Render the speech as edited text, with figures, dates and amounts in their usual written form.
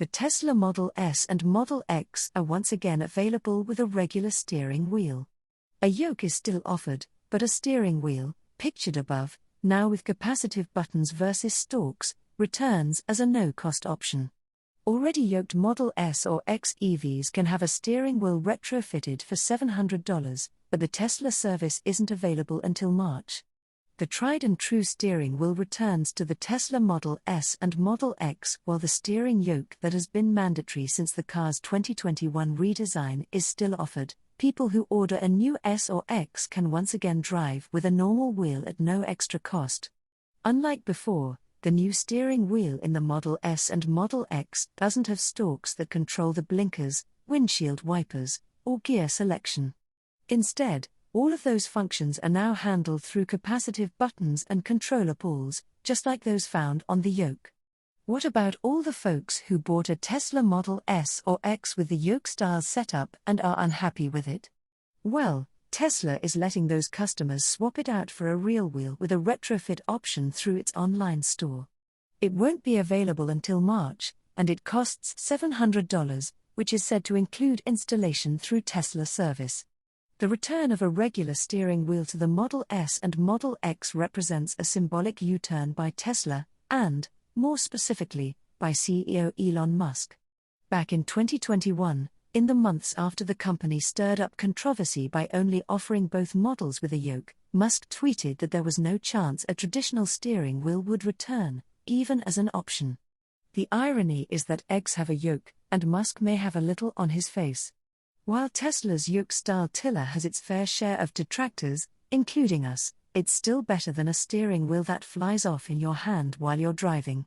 The Tesla Model S and Model X are once again available with a regular steering wheel. A yoke is still offered, but a steering wheel, pictured above, now with capacitive buttons versus stalks, returns as a no-cost option. Already yoked Model S or X EVs can have a steering wheel retrofitted for $700, but the Tesla service isn't available until March. The tried-and-true steering wheel returns to the Tesla Model S and Model X, while the steering yoke that has been mandatory since the car's 2021 redesign is still offered. People who order a new S or X can once again drive with a normal wheel at no extra cost. Unlike before, the new steering wheel in the Model S and Model X doesn't have stalks that control the blinkers, windshield wipers, or gear selection. Instead, all of those functions are now handled through capacitive buttons and controller pulls, just like those found on the yoke. What about all the folks who bought a Tesla Model S or X with the yoke-style setup and are unhappy with it? Well, Tesla is letting those customers swap it out for a real wheel with a retrofit option through its online store. It won't be available until March, and it costs $700, which is said to include installation through Tesla service. The return of a regular steering wheel to the Model S and Model X represents a symbolic U-turn by Tesla, and, more specifically, by CEO Elon Musk. Back in 2021, in the months after the company stirred up controversy by only offering both models with a yoke, Musk tweeted that there was no chance a traditional steering wheel would return, even as an option. The irony is that X have a yoke, and Musk may have a little on his face. While Tesla's yoke-style tiller has its fair share of detractors, including us, it's still better than a steering wheel that flies off in your hand while you're driving.